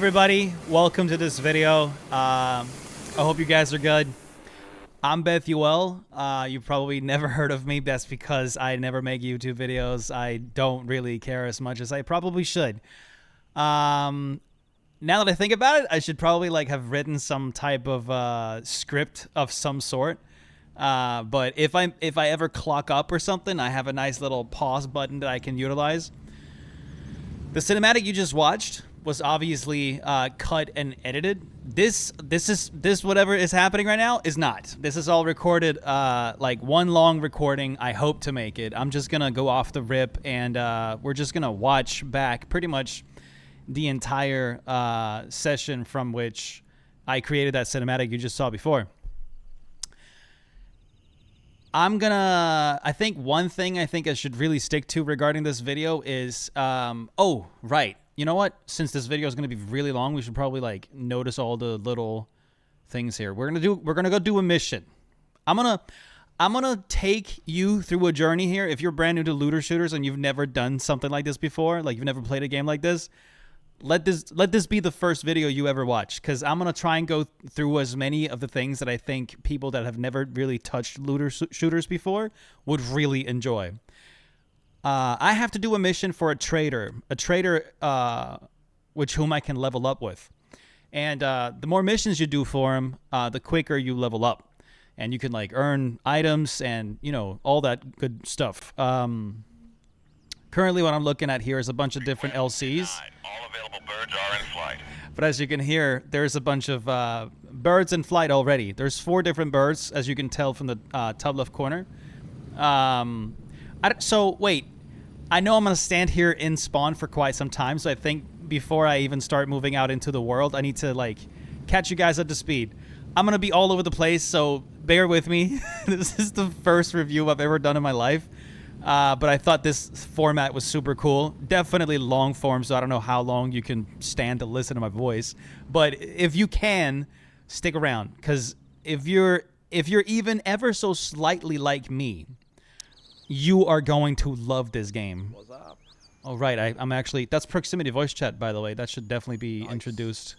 everybody, welcome to this video. I hope you guys are good. I'm Bethuel. You've probably never heard of me. That's because I never make YouTube videos. I don't really care as much as I probably should. Now that I think about it, I should probably have written some type of script of some sort. But if I ever clock up or something, I have a nice little pause button that I can utilize. The cinematic you just watched was obviously cut and edited. This whatever is happening right now is not. This is all recorded like one long recording. I hope to make it. I'm just gonna go off the rip and we're just gonna watch back pretty much the entire session from which I created that cinematic you just saw before. I think one thing I should really stick to regarding this video is, oh, right. You know what? Since this video is going to be really long, we should probably notice all the little things here. We're going to go do a mission. I'm going to take you through a journey here. If you're brand new to looter shooters and you've never done something like this before, like you've never played a game like this, let this be the first video you ever watch, because I'm going to try and go through as many of the things that I think people that have never really touched looter shooters before would really enjoy. I have to do a mission for a trader which whom I can level up with. And the more missions you do for him, the quicker you level up. And you can earn items and, all that good stuff. Currently what I'm looking at here is a bunch of different LCs. All available birds are in flight. But as you can hear, there's a bunch of birds in flight already. There's 4 different birds, as you can tell from the top left corner. So, wait. I know I'm going to stand here in spawn for quite some time, so I think before I even start moving out into the world, I need to, catch you guys up to speed. I'm going to be all over the place, so bear with me. This is the first review I've ever done in my life. But I thought this format was super cool. Definitely long form, so I don't know how long you can stand to listen to my voice. But if you can, stick around, because if you're even ever so slightly like me, you are going to love this game. What's up? Oh, right. I'm actually... That's proximity voice chat, by the way. That should definitely be introduced.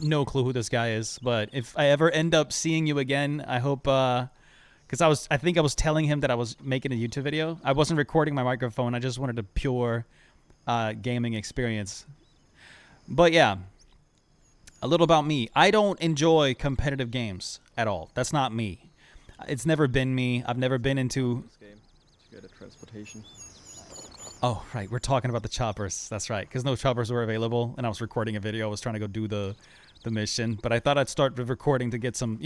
No clue who this guy is, but if I ever end up seeing you again, I hope... Because I think I was telling him that I was making a YouTube video. I wasn't recording my microphone. I just wanted a pure gaming experience. But yeah, a little about me. I don't enjoy competitive games at all. That's not me. It's never been me. I've never been into... This game, you get a transportation. Oh, right. We're talking about the choppers. That's right. Because no choppers were available, and I was recording a video. I was trying to go do the mission, but I thought I'd start with recording to get some,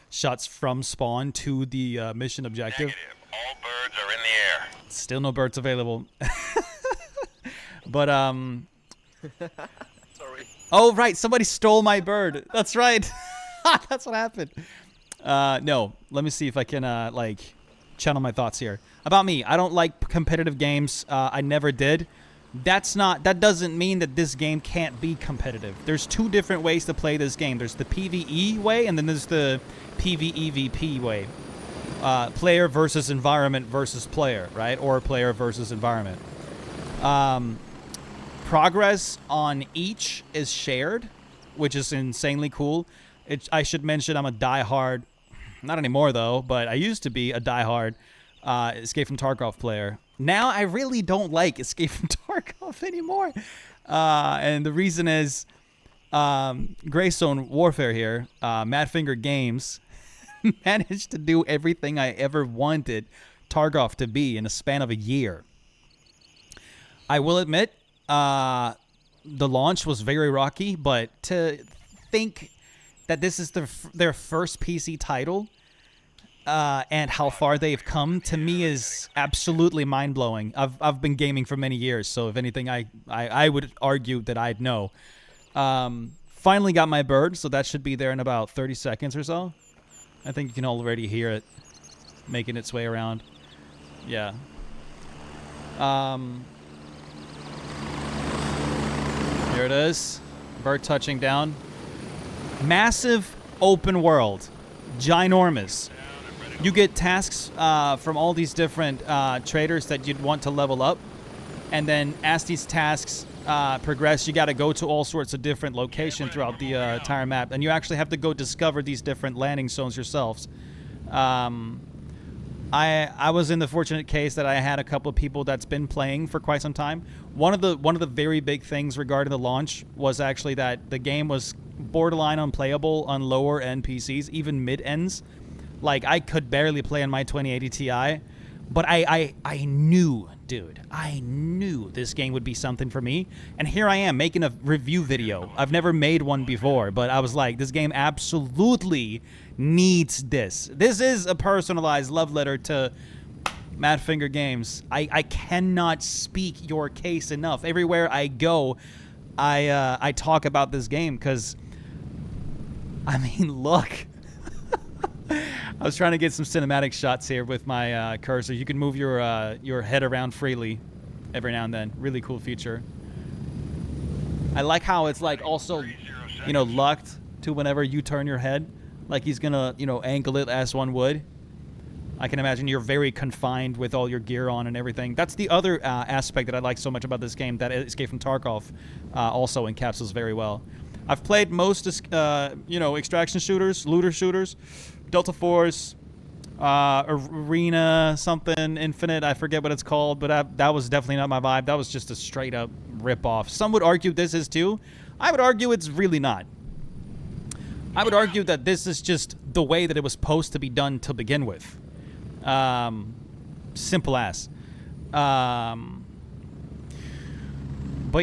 shots from spawn to the mission objective. Negative. All birds are in the air. Still no birds available. But Sorry. oh right, somebody stole my bird. That's right. That's what happened. No, let me see if I can channel my thoughts here. About me, I don't like competitive games. I never did. That doesn't mean that this game can't be competitive. There's 2 different ways to play this game. There's the PvE way, and then there's the PvEVP way. Player versus environment versus player, right? Or player versus environment. Progress on each is shared, which is insanely cool. I should mention I'm a diehard, not anymore though, but I used to be a diehard Escape from Tarkov player. Now I really don't like Escape from Tarkov anymore. And the reason is Greystone Warfare here, Madfinger Games, managed to do everything I ever wanted Tarkov to be in a span of a year. I will admit, the launch was very rocky, but to think that this is their first PC title, and how far they've come, to me is absolutely mind-blowing. I've been gaming for many years, so if anything, I would argue that I'd know. Finally got my bird, so that should be there in about 30 seconds or so. I think you can already hear it making its way around. Yeah. Here it is. Bird touching down. Massive open world. Ginormous. You get tasks from all these different traders that you'd want to level up. And then as these tasks progress, you got to go to all sorts of different locations throughout the entire map. And you actually have to go discover these different landing zones yourselves. I was in the fortunate case that I had a couple of people that's been playing for quite some time. One of the very big things regarding the launch was actually that the game was borderline unplayable on lower end PCs, even mid ends. Like I could barely play on my 2080 Ti, but I knew, dude, I knew this game would be something for me. And here I am making a review video. I've never made one before, but I was like, this game absolutely needs this. This is a personalized love letter to Madfinger Games. I cannot speak your case enough. Everywhere I go, I talk about this game because, I mean, look. I was trying to get some cinematic shots here with my cursor. You can move your head around freely every now and then. Really cool feature. I like how it's like also, you know, locked to whenever you turn your head. Like he's gonna, you know, angle it as one would. I can imagine you're very confined with all your gear on and everything. That's the other aspect that I like so much about this game that Escape from Tarkov also encapsulates very well. I've played most, you know, extraction shooters, looter shooters, Delta Force, Arena something, Infinite, I forget what it's called, but that was definitely not my vibe. That was just a straight up rip-off. Some would argue this is too. I would argue it's really not. I would argue that this is just the way that it was supposed to be done to begin with. Simple as. But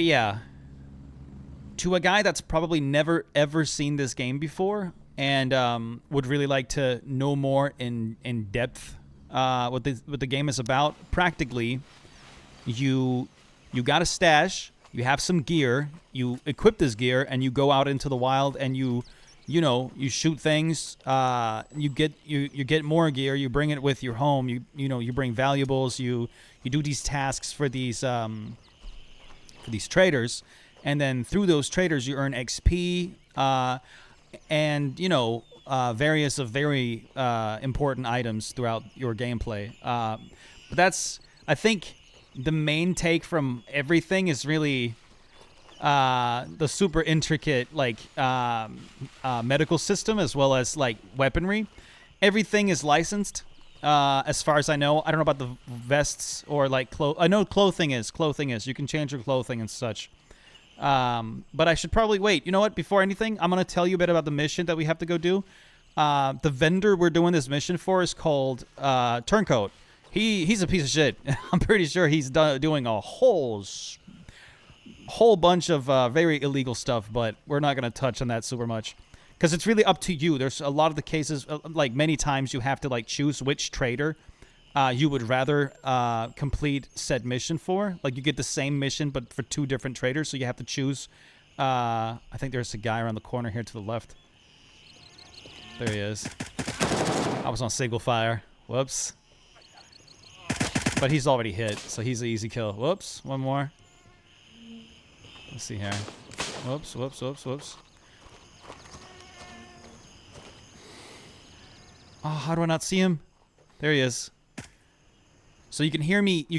yeah. To a guy that's probably never ever seen this game before and would really like to know more in depth what the game is about, practically you got a stash, you have some gear, you equip this gear, and you go out into the wild and you shoot things, you get more gear, you bring it with your home, you bring valuables, you do these tasks for these traders, and then through those traders you earn XP and various of very important items throughout your gameplay. But that's, I think, the main take from everything is really the super intricate medical system, as well as like weaponry. Everything is licensed, as far as I know. I don't know about the vests or like clothes. I know clothing is. You can change your clothing and such. But I should probably wait. You know what? Before anything, I'm gonna tell you a bit about the mission that we have to go do. The vendor we're doing this mission for is called Turncoat. He's a piece of shit. I'm pretty sure he's doing a whole bunch of very illegal stuff, but we're not going to touch on that super much because it's really up to you. There's a lot of the cases, like many times you have to like choose which trader you would rather complete said mission for. Like you get the same mission but for two different traders, so you have to choose. I think there's a guy around the corner here to the left. There he is. I was on single fire. Whoops. But he's already hit, so he's an easy kill. Whoops. One more. Let's see here. Whoops, whoops, whoops, whoops. Oh, how do I not see him? There he is. So you can hear me, you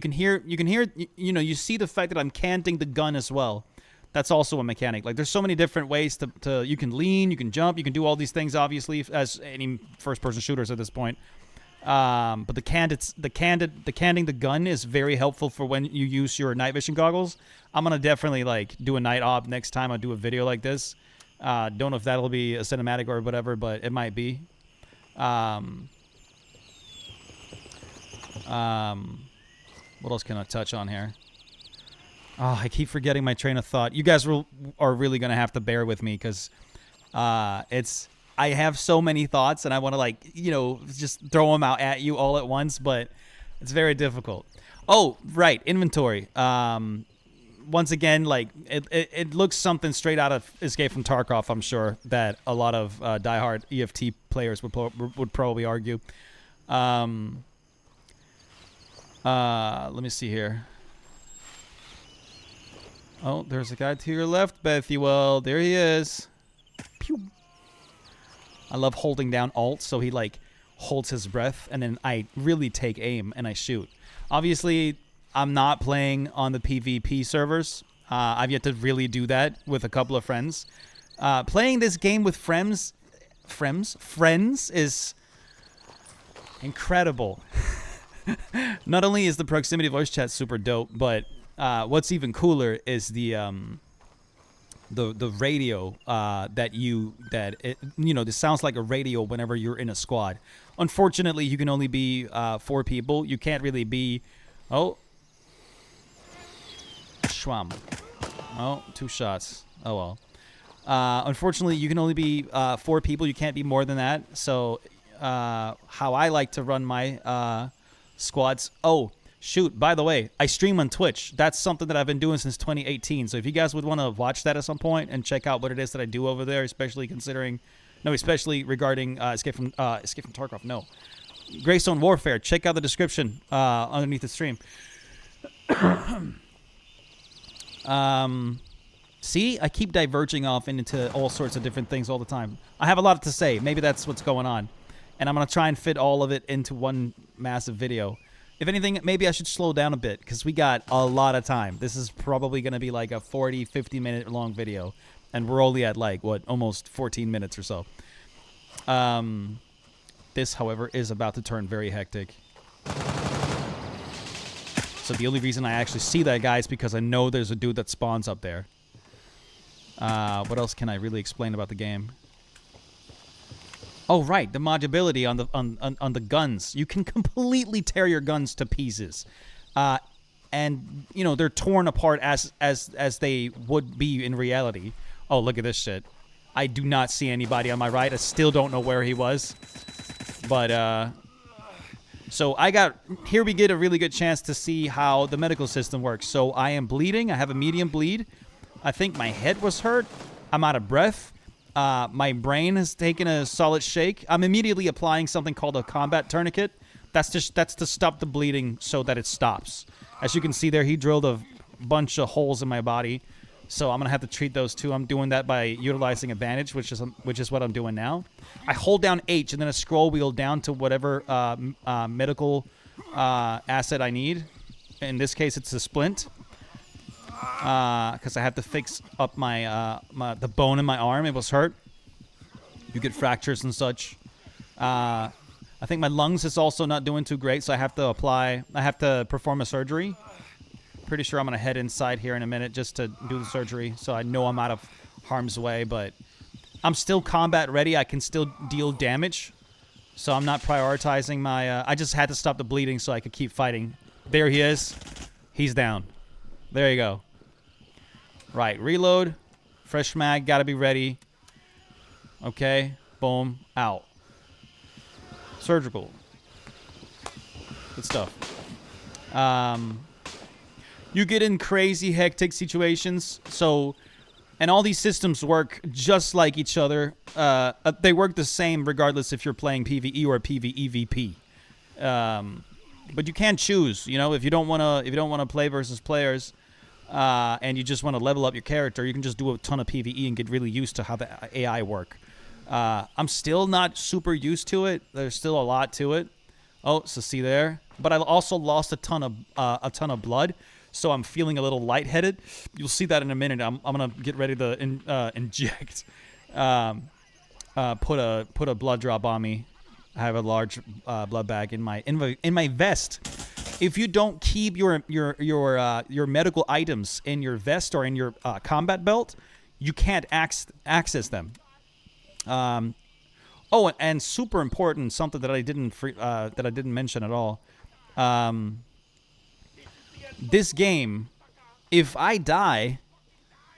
see the fact that I'm canting the gun as well. That's also a mechanic. Like there's so many different ways to you can lean, you can jump, you can do all these things obviously as any first person shooters at this point. But the canting the gun is very helpful for when you use your night vision goggles. I'm gonna definitely like do a night op next time I do a video like this. Don't know if that'll be a cinematic or whatever, but it might be. What else can I touch on here? Oh, I keep forgetting my train of thought. You guys are really gonna have to bear with me because I have so many thoughts and I want to like, just throw them out at you all at once, but it's very difficult. Oh, right. Inventory. Once again, like it looks something straight out of Escape from Tarkov. I'm sure that a lot of diehard EFT players would probably argue. Let me see here. Oh, there's a guy to your left, Bethuel. There he is. Pew. I love holding down Alt, so he like holds his breath, and then I really take aim and I shoot. Obviously, I'm not playing on the PvP servers. I've yet to really do that with a couple of friends. Playing this game with friends is incredible. Not only is the proximity voice chat super dope, but what's even cooler is the radio this sounds like a radio whenever you're in a squad. Unfortunately, you can only be 4 people. You can't really be Schwam. Oh, 2 shots. Oh well. Unfortunately, you can only be 4 people. You can't be more than that. So how I like to run my squads. Oh, shoot. By the way, I stream on Twitch. That's something that I've been doing since 2018. So if you guys would want to watch that at some point and check out what it is that I do over there, especially regarding Escape from Tarkov. No. Greystone Warfare. Check out the description underneath the stream. See, I keep diverging off into all sorts of different things all the time. I have a lot to say. Maybe that's what's going on. And I'm going to try and fit all of it into one massive video. If anything, maybe I should slow down a bit because we got a lot of time. This is probably going to be like a 40, 50-minute long video. And we're only at almost 14 minutes or so. This, however, is about to turn very hectic. So the only reason I actually see that guy is because I know there's a dude that spawns up there. What else can I really explain about the game? Oh, right, the modulability on the guns. You can completely tear your guns to pieces, and they're torn apart as they would be in reality. Oh, look at this shit! I do not see anybody on my right. I still don't know where he was, but so here we get a really good chance to see how the medical system works. So I am bleeding. I have a medium bleed. I think my head was hurt. I'm out of breath. My brain has taken a solid shake. I'm immediately applying something called a combat tourniquet. That's to stop the bleeding so that it stops. As you can see there, he drilled a bunch of holes in my body. So I'm going to have to treat those too. I'm doing that by utilizing a bandage, which is what I'm doing now. I hold down H and then a scroll wheel down to whatever medical asset I need. In this case, it's a splint. Because I have to fix up the bone in my arm. It was hurt. You get fractures and such. I think my lungs is also not doing too great, so I have to perform a surgery. Pretty sure I'm going to head inside here in a minute just to do the surgery, so I know I'm out of harm's way, but I'm still combat ready. I can still deal damage, so I'm not prioritizing my... I just had to stop the bleeding so I could keep fighting. There he is. He's down. There you go. Right, reload. Fresh mag, gotta be ready. Okay, boom, out. Surgical. Good stuff. You get in crazy, hectic situations, and all these systems work just like each other. They work the same regardless if you're playing PvE or PvEVP. But you can't choose, if you don't wanna play versus players. And you just want to level up your character, you can just do a ton of PvE and get really used to how the AI work. I'm still not super used to it. There's still a lot to it. Oh, so see there. But I also lost a ton of blood, so I'm feeling a little lightheaded. You'll see that in a minute. I'm gonna get ready to inject, put a blood drop on me. I have a large blood bag in my vest. If you don't keep your medical items in your vest or in your combat belt, you can't access them. Oh, and super important, something that I didn't mention at all. This game, if I die,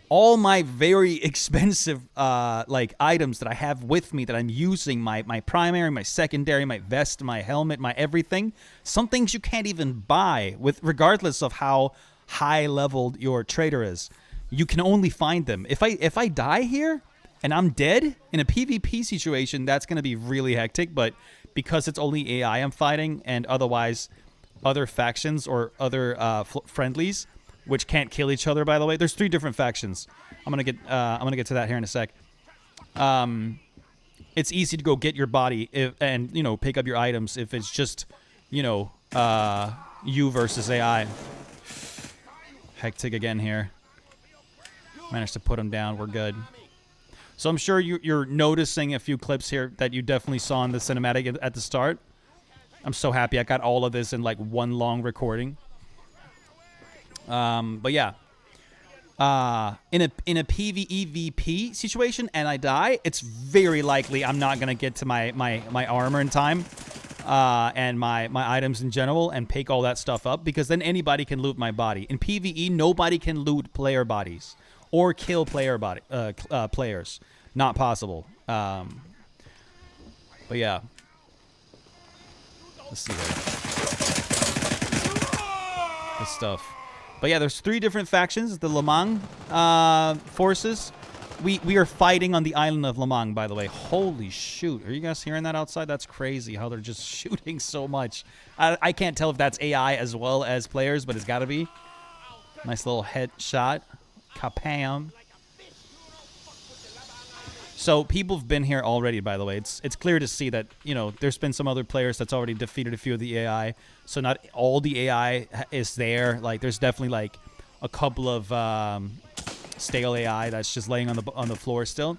all my very expensive items that I have with me that I'm using, my primary, my secondary, my vest, my helmet, my everything, some things you can't even buy regardless of how high leveled your trader is. You can only find them. If I die here and I'm dead in a PvP situation, that's going to be really hectic, but because it's only AI I'm fighting and otherwise other factions or other friendlies, which can't kill each other, by the way. There's 3 different factions. I'm gonna get to that here in a sec. It's easy to go get your body and pick up your items if it's just you versus AI. Hectic again here. Managed to put him down. We're good. So I'm sure you're noticing a few clips here that you definitely saw in the cinematic at the start. I'm so happy I got all of this in like one long recording. But yeah. In a PvEVP situation and I die, it's very likely I'm not gonna get to my armor in time, and my items in general and pick all that stuff up, because then anybody can loot my body. In PvE, nobody can loot player bodies or kill players. Not possible. But yeah. Let's see here. Good stuff. But yeah, there's 3 different factions. The Lemang forces. We are fighting on the island of Lemang, by the way. Holy shoot. Are you guys hearing that outside? That's crazy how they're just shooting so much. I can't tell if that's AI as well as players, but it's got to be. Nice little headshot. Kapam. So people have been here already, by the way. It's clear to see that, you know, there's been some other players that's already defeated a few of the AI. So not all the AI is there. Like, there's definitely like a couple of stale AI that's just laying on the floor still.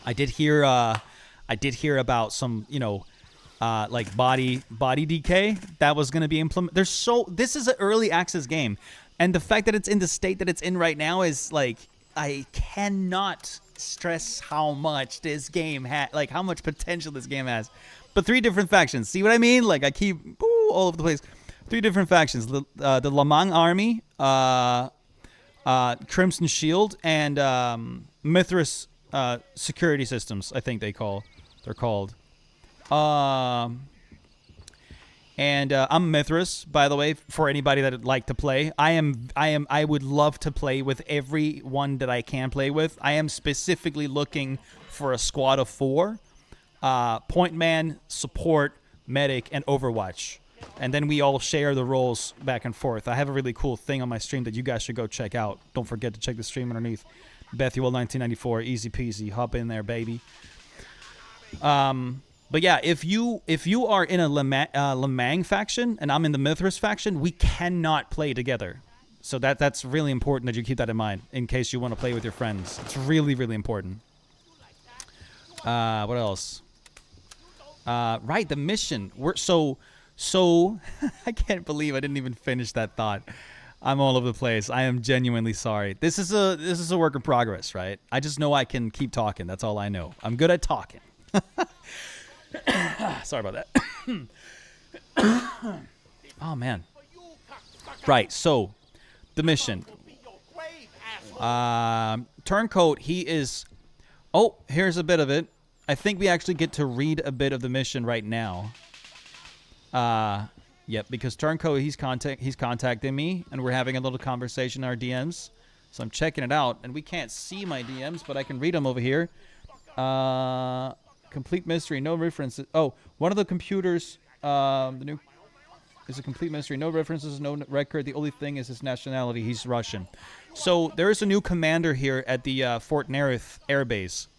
I did hear about some, you know, like body decay that was going to be implemented. This is an early access game, and the fact that it's in the state that it's in right now is like, I cannot stress how much this game like how much potential this game has. But 3 different factions. See what I mean? Like, I keep all over the place. 3 different factions: the Lemang army, Crimson Shield, and Mithras security systems. I think they're called. And I'm Mithras, by the way, for anybody that would like to play. I would love to play with everyone that I can play with. I am specifically looking for a squad of 4. Point man, support, medic, and Overwatch. And then we all share the roles back and forth. I have a really cool thing on my stream that you guys should go check out. Don't forget to check the stream underneath. Bethuel 1994, easy peasy. Hop in there, baby. But yeah, if you are in a Lemang faction and I'm in the Mithras faction, we cannot play together. So that's really important that you keep that in mind in case you want to play with your friends. It's really, really important. What else? Right, the mission. So I can't believe I didn't even finish that thought. I'm all over the place. I am genuinely sorry. This is a work in progress, right? I just know I can keep talking. That's all I know. I'm good at talking. Sorry about that. Oh, man. Right, so, the mission. Turncoat, he is... Oh, here's a bit of it. I think we actually get to read a bit of the mission right now. Yep, because Turncoat, he's contacting me, and we're having a little conversation in our DMs. So I'm checking it out, and we can't see my DMs, but I can read them over here. Complete mystery, no references. Oh, one of the computers, the new is a complete mystery. No references, no record. The only thing is his nationality. He's Russian. So there is a new commander here at the Fort Nerith Air Base,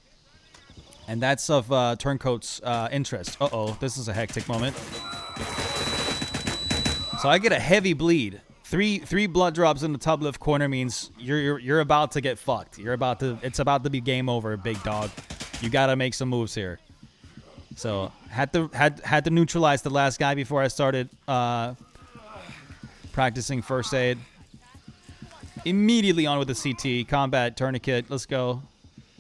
and that's of Turncoat's interest. Uh-oh, this is a hectic moment. So I get a heavy bleed. Three blood drops in the top left corner means you're about to get fucked. It's about to be game over, big dog. You gotta make some moves here. So had to neutralize the last guy before I started practicing first aid. Immediately on with the CT combat tourniquet. Let's go.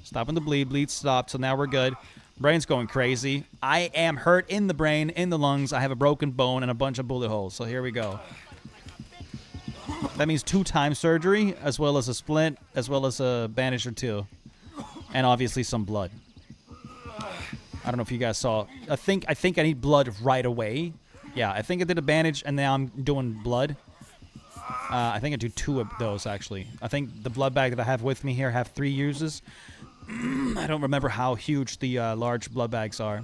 Stopping the bleed. Bleed stopped. So now we're good. Brain's going crazy. I am hurt in the brain, in the lungs. I have a broken bone and a bunch of bullet holes. So here we go. That means 2 times surgery, as well as a splint, as well as a bandage or 2, and obviously some blood. I don't know if you guys saw. I think I need blood right away. Yeah, I think I did a bandage, and now I'm doing blood. I think I do 2 of those, actually. I think the blood bag that I have with me here have 3 uses. I don't remember how huge the large blood bags are.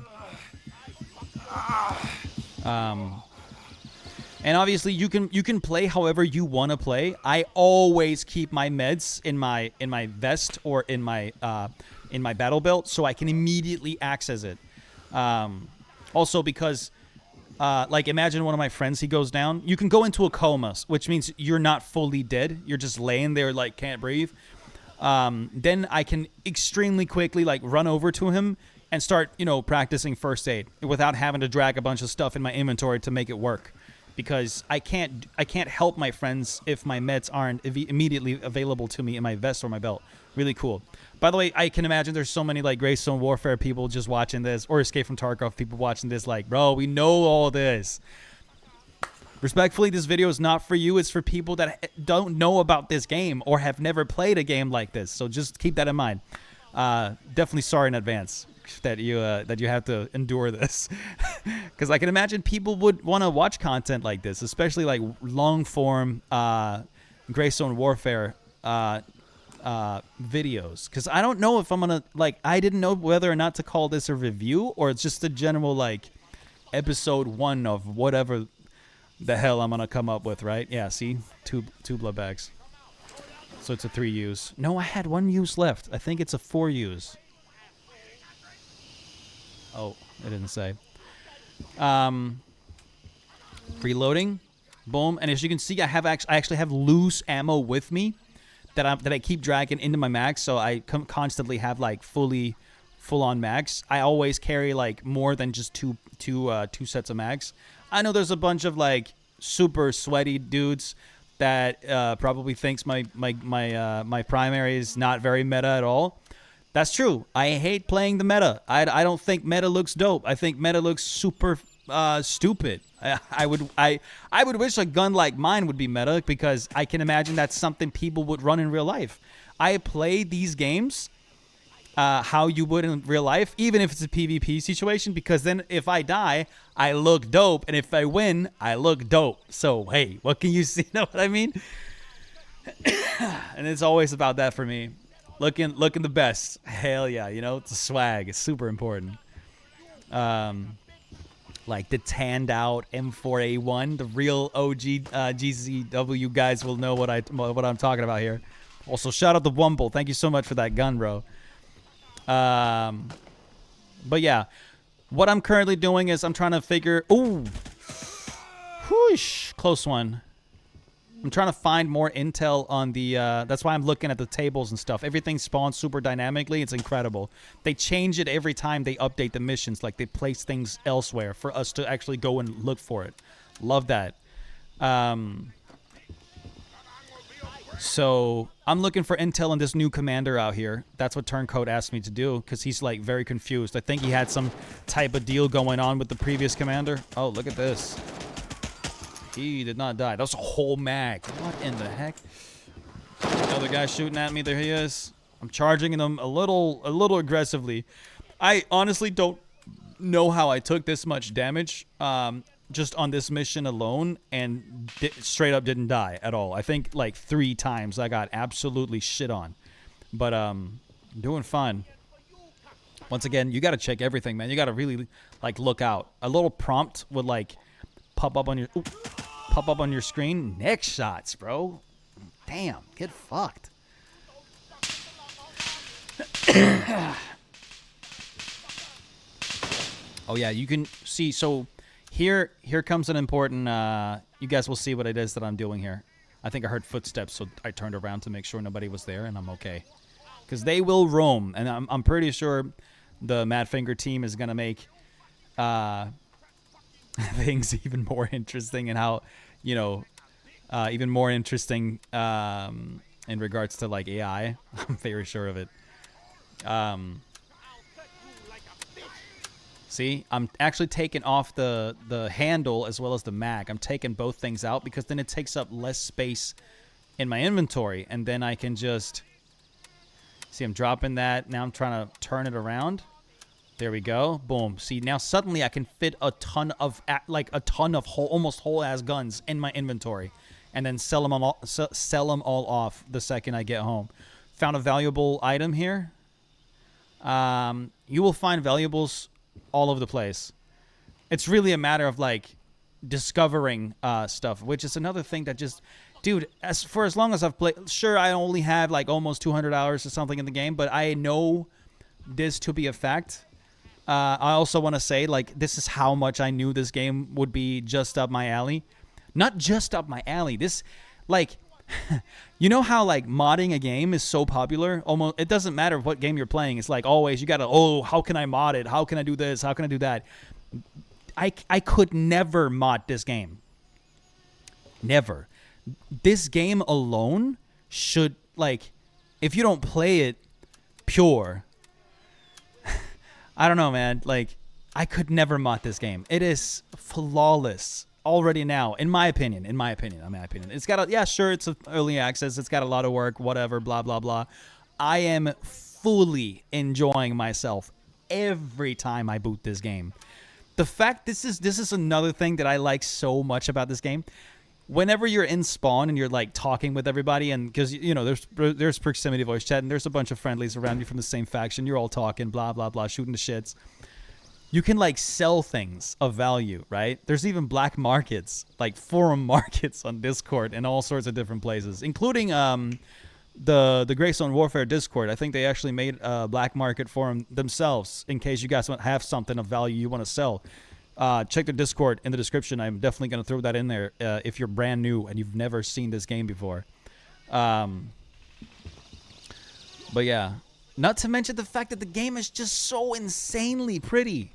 And obviously, you can play however you want to play. I always keep my meds in my vest or in my battle belt, so I can immediately access it. Also, because like imagine one of my friends, he goes down. You can go into a coma, which means you're not fully dead. You're just laying there like can't breathe. Then I can extremely quickly like run over to him and start, practicing first aid without having to drag a bunch of stuff in my inventory to make it work. Because I can't help my friends if my meds aren't immediately available to me in my vest or my belt. Really cool. By the way, I can imagine there's so many like Greystone Warfare people just watching this, or Escape from Tarkov people watching this like, bro, we know all this. Respectfully, this video is not for you. It's for people that don't know about this game or have never played a game like this. So just keep that in mind. Definitely sorry in advance that you have to endure this, because I can imagine people would want to watch content like this, especially like long form Greystone Warfare videos. Because I don't know if I'm gonna I didn't know whether or not to call this a review or it's just a general like episode 1 of whatever the hell I'm gonna come up with, right? Yeah, see, two blood bags. So it's a 3 use. No, I had 1 use left. I think it's a 4 use. Oh, it didn't say. Reloading. Boom. And as you can see, I actually have loose ammo with me that I keep dragging into my mags, so I constantly have like full on mags. I always carry like more than just two sets of mags. I know there's a bunch of like super sweaty dudes that probably thinks my primary is not very meta at all. That's true. I hate playing the meta. I don't think meta looks dope. I think meta looks super stupid. I would wish a gun like mine would be meta, because I can imagine that's something people would run in real life. I play these games how you would in real life, even if it's a PvP situation, because then if I die, I look dope, and if I win, I look dope. So hey, what can you see? Know what I mean? And it's always about that for me. Looking the best. Hell yeah, it's a swag. It's super important. Like the tanned out M4A1, the real OG GZW guys will know what I'm talking about here. Also, shout out to Wumble. Thank you so much for that gun, bro. But yeah, what I'm currently doing is I'm trying to figure. Ooh, whoosh, close one. I'm trying to find more intel on the. That's why I'm looking at the tables and stuff. Everything spawns super dynamically. It's incredible. They change it every time they update the missions. Like they place things elsewhere for us to actually go and look for it. Love that. So I'm looking for intel on this new commander out here. That's what Turncoat asked me to do, because he's like very confused. I think he had some type of deal going on with the previous commander. Oh, look at this. He did not die. That was a whole mag. What in the heck? Another guy shooting at me. There he is. I'm charging him a little aggressively. I honestly don't know how I took this much damage just on this mission alone, and straight up didn't die at all. I think like 3 times I got absolutely shit on. But doing fine. Once again, you got to check everything, man. You got to really like look out. A little prompt would like pop up on your screen. Next shots, bro. Damn, get fucked. Oh yeah, you can see. So here comes an important. You guys will see what it is that I'm doing here. I think I heard footsteps, so I turned around to make sure nobody was there, and I'm okay. Because they will roam, and I'm pretty sure the Madfinger team is gonna make things even more interesting, and how even more interesting in regards to like AI. I'm very sure of it. See, I'm actually taking off the handle as well as the mag. I'm taking both things out because then it takes up less space in my inventory, and then I can just see I'm dropping that. Now I'm trying to turn it around. There we go. Boom. See, now suddenly I can fit a ton of almost whole ass guns in my inventory, and then sell them all off the second I get home. Found a valuable item here. You will find valuables all over the place. It's really a matter of like discovering stuff, which is another thing that just, dude, as long as I've played, sure, I only have like almost 200 hours or something in the game, but I know this to be a fact. I also want to say, like, this is how much I knew this game would be just up my alley. Not just up my alley. This, like, you know how, like, modding a game is so popular? Almost, it doesn't matter what game you're playing. It's like, always, you got to, oh, how can I mod it? How can I do this? How can I do that? I could never mod this game. Never. This game alone should, like, if you don't play it pure, I don't know, man. Like, I could never mod this game. It is flawless already now, in my opinion. It's got a, yeah, sure, it's an early access. It's got a lot of work, whatever, blah, blah, blah. I am fully enjoying myself every time I boot this game. The fact, this is another thing that I like so much about this game. Whenever you're in spawn and you're like talking with everybody, and because you know there's proximity voice chat and there's a bunch of friendlies around you from the same faction, you're all talking, blah blah blah, shooting the shits. You can like sell things of value, right? There's even black markets, like forum markets on Discord and all sorts of different places, including the Greystone Warfare Discord. I think they actually made a black market forum themselves in case you guys have something of value you want to sell. Check the Discord in the description. I'm definitely going to throw that in there if you're brand new and you've never seen this game before. But yeah, not to mention the fact that the game is just so insanely pretty.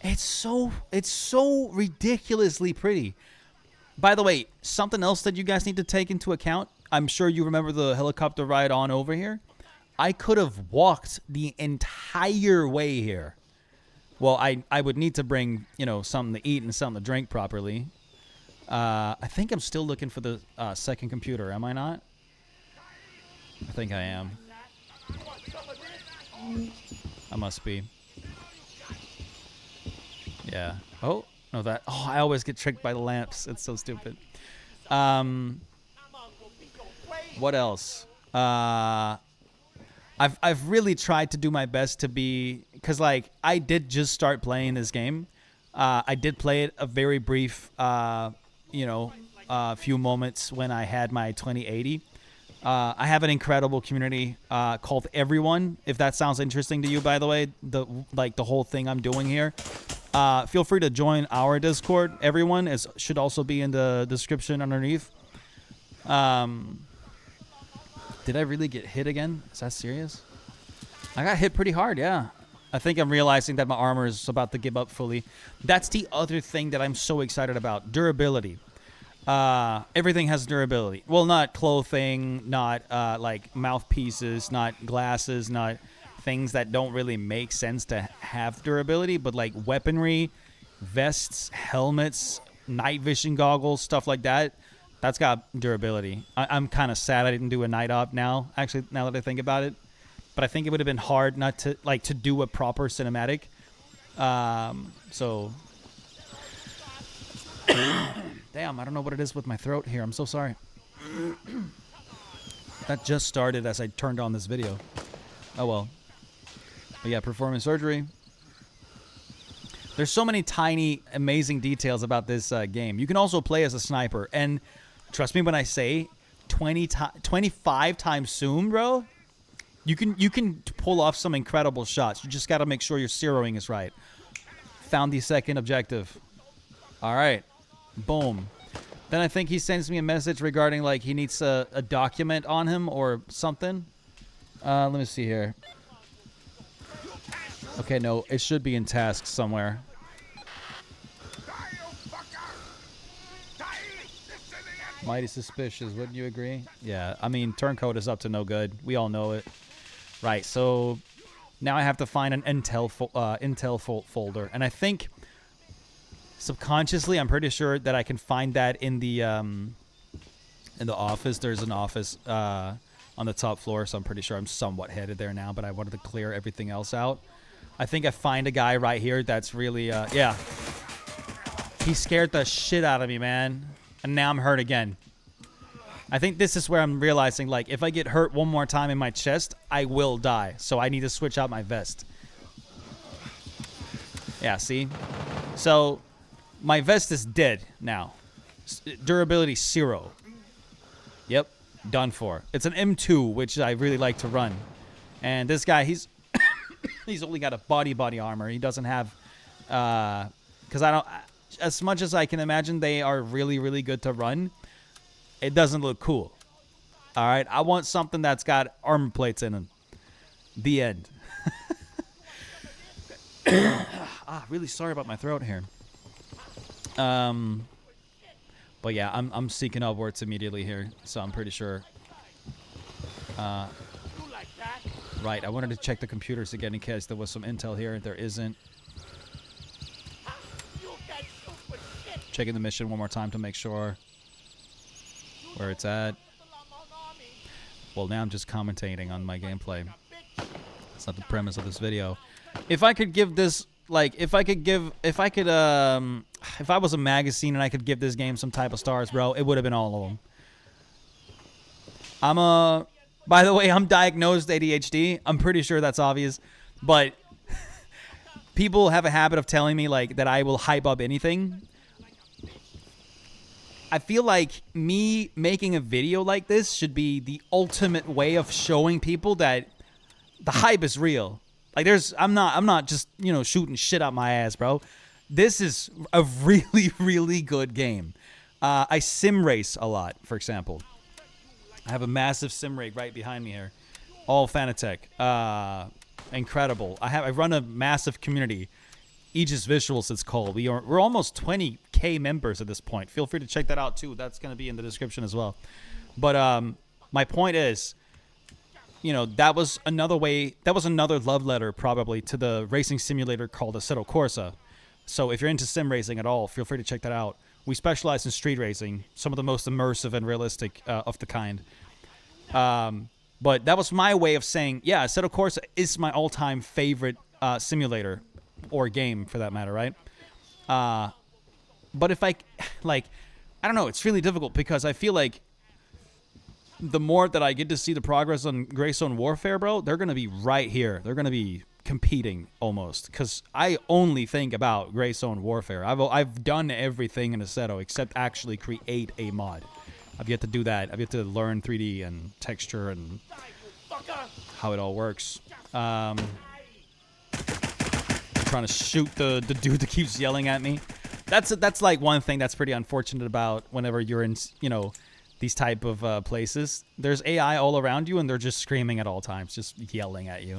It's so ridiculously pretty. By the way, something else that you guys need to take into account. I'm sure you remember the helicopter ride on over here. I could have walked the entire way here. Well, I would need to bring, you know, something to eat and something to drink properly. I think I'm still looking for the second computer. Am I not? I think I am. I must be. Yeah. Oh, no, that. Oh, I always get tricked by the lamps. It's so stupid. What else? I've really tried to do my best to be, because like I did just start playing this game. I did play it a very brief, few moments when I had my 2080. I have an incredible community called Everyone. If that sounds interesting to you, by the way, the whole thing I'm doing here. Feel free to join our Discord. Everyone should also be in the description underneath. Did I really get hit again? Is that serious? I got hit pretty hard, yeah. I think I'm realizing that my armor is about to give up fully. That's the other thing that I'm so excited about. Durability. Everything has durability. Well, not clothing, not like mouthpieces, not glasses, not things that don't really make sense to have durability, but like weaponry, vests, helmets, night vision goggles, stuff like that. That's got durability. I'm kind of sad I didn't do a night op now, actually, now that I think about it. But I think it would have been hard not to, like, to do a proper cinematic. So... Damn, I don't know what it is with my throat here. I'm so sorry. That just started as I turned on this video. Oh, well. But yeah, performing surgery. There's so many tiny, amazing details about this game. You can also play as a sniper. And trust me when I say 25 times zoom, bro. You can pull off some incredible shots. You just got to make sure your zeroing is right. Found the second objective. All right. Boom. Then I think he sends me a message regarding, like, he needs a document on him or something. Let me see here. Okay, no, it should be in tasks somewhere. Mighty suspicious, wouldn't you agree? Yeah, I mean, turncoat is up to no good. We all know it. Right, so now I have to find an intel folder. And I think subconsciously, I'm pretty sure that I can find that in the office. There's an office on the top floor, so I'm pretty sure I'm somewhat headed there now, but I wanted to clear everything else out. I think I find a guy right here that's really, yeah. He scared the shit out of me, man. And now I'm hurt again. I think this is where I'm realizing, like, if I get hurt one more time in my chest, I will die. So I need to switch out my vest. Yeah, see? So my vest is dead now. Durability 0. Yep, done for. It's an M2, which I really like to run. And this guy, he's... He's only got a body armor. He doesn't have, because I don't. As much as I can imagine, they are really good to run. It doesn't look cool. All right, I want something that's got armor plates in them. The end. Really sorry about my throat here. But yeah, I'm seeking upwards immediately here, so I'm pretty sure. Right, I wanted to check the computers again in case there was some intel here. There isn't. Checking the mission one more time to make sure where it's at. Well, now I'm just commentating on my gameplay. That's not the premise of this video. If I could give this, like, if I was a magazine and I could give this game some type of stars, bro, it would have been all of them. By the way, I'm diagnosed ADHD. I'm pretty sure that's obvious, but people have a habit of telling me, like, that I will hype up anything. I feel like me making a video like this should be the ultimate way of showing people that the hype is real. Like, I'm not just, you know, shooting shit out my ass, bro. This is a really good game. I sim race a lot, for example. I have a massive sim rig right behind me here. All Fanatec. Incredible. I run a massive community. AEGIS Visuals, it's called. We're almost 20K members at this point. Feel free to check that out too. That's going to be in the description as well. But my point is, you know, that was another love letter probably to the racing simulator called Assetto Corsa. So if you're into sim racing at all, feel free to check that out. We specialize in street racing, some of the most immersive and realistic of the kind. But that was my way of saying, yeah, Assetto Corsa is my all-time favorite simulator. Or game, for that matter, right? But if I don't know, it's really difficult because I feel like the more that I get to see the progress on Gray Zone Warfare, bro, they're going to be right here. They're going to be competing almost because I only think about Gray Zone Warfare. I've done everything in Assetto except actually create a mod. I've yet to do that. I've yet to learn 3D and texture and how it all works. Trying to shoot the dude that keeps yelling at me. That's like one thing that's pretty unfortunate about whenever you're in, you know, these type of places. There's AI all around you and they're just screaming at all times, just yelling at you.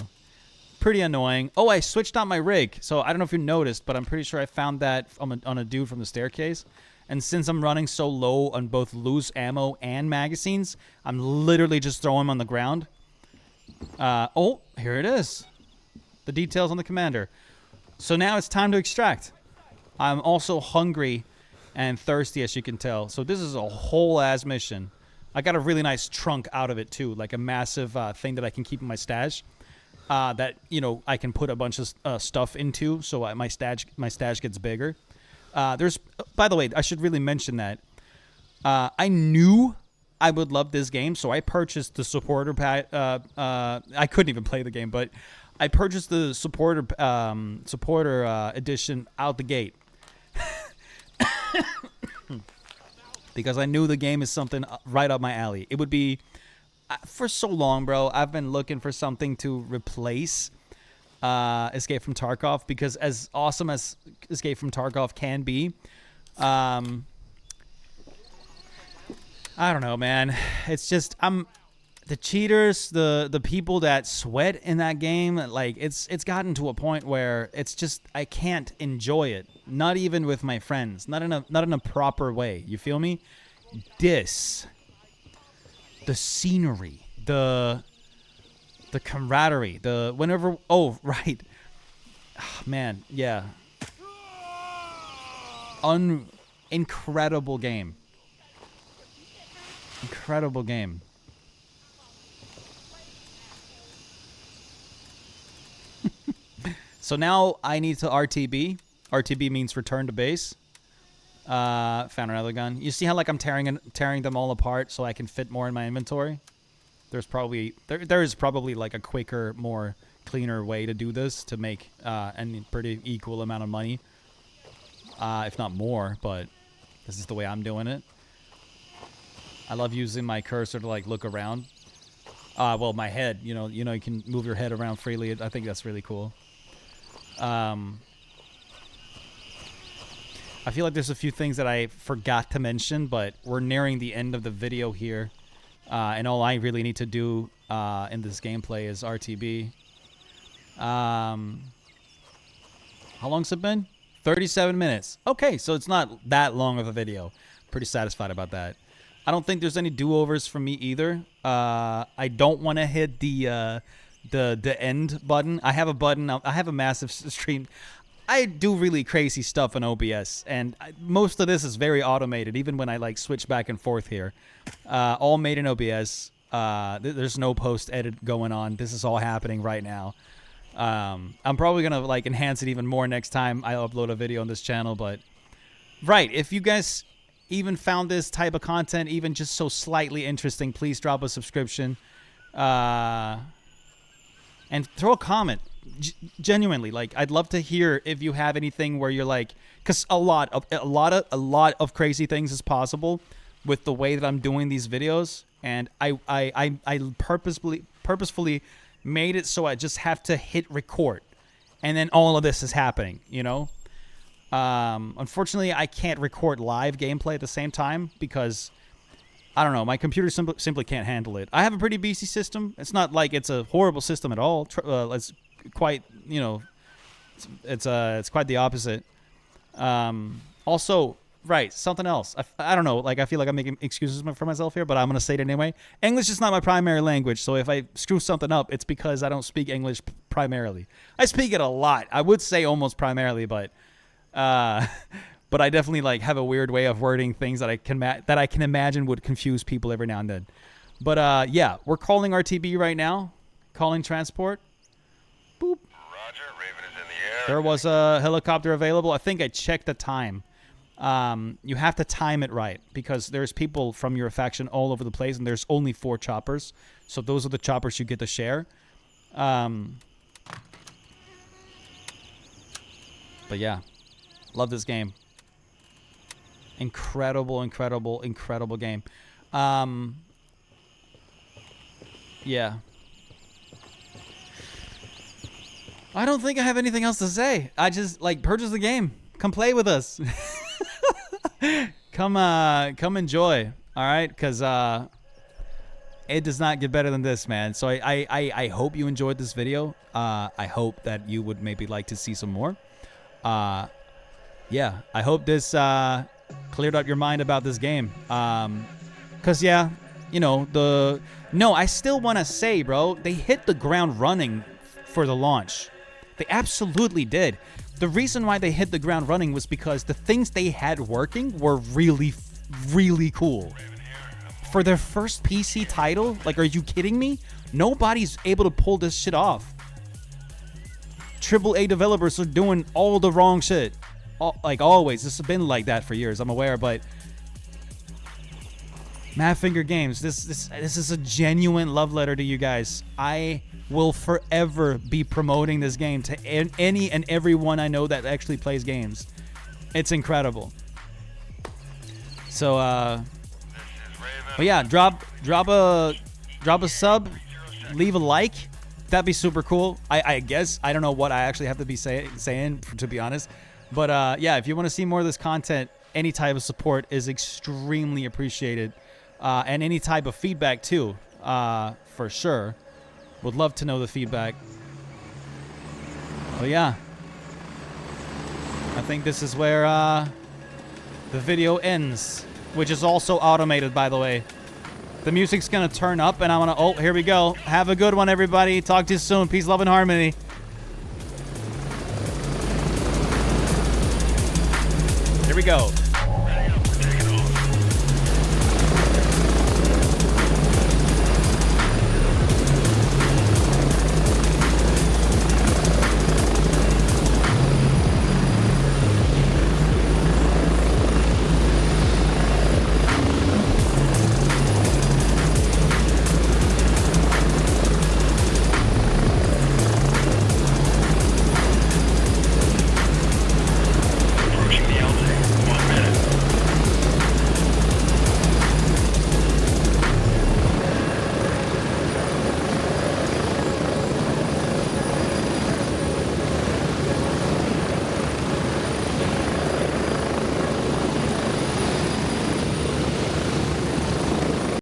Pretty annoying. Oh, I switched out my rig. So I don't know if you noticed, but I'm pretty sure I found that on a dude from the staircase. And since I'm running so low on both loose ammo and magazines, I'm literally just throwing them on the ground. Oh, here it is. The details on the commander. So now it's time to extract. I'm also hungry and thirsty, as you can tell. So this is a whole-ass mission. I got a really nice trunk out of it, too. Like a massive thing that I can keep in my stash. That, you know, I can put a bunch of stuff into so my stash gets bigger. By the way, I should really mention that. I knew I would love this game, so I purchased the supporter pack. I couldn't even play the game, but I purchased the supporter edition out the gate because I knew the game is something right up my alley. It would be for so long, bro. I've been looking for something to replace Escape from Tarkov because as awesome as Escape from Tarkov can be, I don't know, man. It's just the cheaters, the people that sweat in that game, like it's gotten to a point where it's just I can't enjoy it. Not even with my friends. Not in a proper way. You feel me? The scenery, the camaraderie, oh right. Man, yeah. Incredible game. Incredible game. So now I need to RTB. RTB means return to base. Found another gun. You see how like I'm tearing them all apart so I can fit more in my inventory? There's probably there is probably like a quicker, more cleaner way to do this to make a pretty equal amount of money. If not more, but this is the way I'm doing it. I love using my cursor to like look around. Well, my head. You can move your head around freely. I think that's really cool. I feel like there's a few things that I forgot to mention, but we're nearing the end of the video here. And all I really need to do in this gameplay is RTB. How long's it been? 37 minutes. Okay, so it's not that long of a video. Pretty satisfied about that. I don't think there's any do-overs from me either. I don't want to hit the end button. I have a button. I have a massive stream. I do really crazy stuff in OBS, and most of this is very automated, even when I like switch back and forth here. All made in OBS. There's no post-edit going on. This is all happening right now. I'm probably going to like enhance it even more next time I upload a video on this channel, but right, if you guys even found this type of content even just so slightly interesting, please drop a subscription and throw a comment. Genuinely, like, I'd love to hear if you have anything where you're like, because a lot of crazy things is possible with the way that I'm doing these videos, and I purposefully made it so I just have to hit record, and then all of this is happening, Unfortunately, I can't record live gameplay at the same time because I don't know, my computer simply can't handle it. I have a pretty beefy system. It's not like it's a horrible system at all. It's quite, it's quite the opposite. Also, right, something else. I don't know, like, I feel like I'm making excuses for myself here, but I'm going to say it anyway. English is not my primary language, so if I screw something up, it's because I don't speak English primarily. I speak it a lot. I would say almost primarily, but I definitely like have a weird way of wording things that I can imagine would confuse people every now and then. But yeah, we're calling RTB right now. Calling transport. Boop. Roger, Raven is in the air. There was a helicopter available. I think I checked the time. You have to time it right because there's people from your faction all over the place, and there's only 4 choppers. So those are the choppers you get to share. But yeah, love this game. Incredible game. Yeah. I don't think I have anything else to say. I just like purchase the game. Come play with us. Come enjoy. All right, because it does not get better than this, man. So I hope you enjoyed this video. I hope that you would maybe like to see some more. Yeah, I hope this cleared up your mind about this game. Because yeah, I still want to say, bro, they hit the ground running for the launch. They absolutely did. The reason why they hit the ground running was because the things they had working were really, really cool. For their first PC title, like, are you kidding me? Nobody's able to pull this shit off. AAA developers are doing all the wrong shit. Like always. This has been like that for years, I'm aware, but Madfinger Games, this is a genuine love letter to you guys. I will forever be promoting this game to any and everyone I know that actually plays games. It's incredible. So but yeah, drop a sub, leave a like. That'd be super cool. I guess I don't know what I actually have to be saying to be honest. But yeah, if you want to see more of this content, any type of support is extremely appreciated. And any type of feedback too, for sure. Would love to know the feedback. But yeah, I think this is where the video ends, which is also automated, by the way. The music's gonna turn up, and I'm gonna. Oh, here we go. Have a good one, everybody. Talk to you soon. Peace, love, and harmony. Here we go.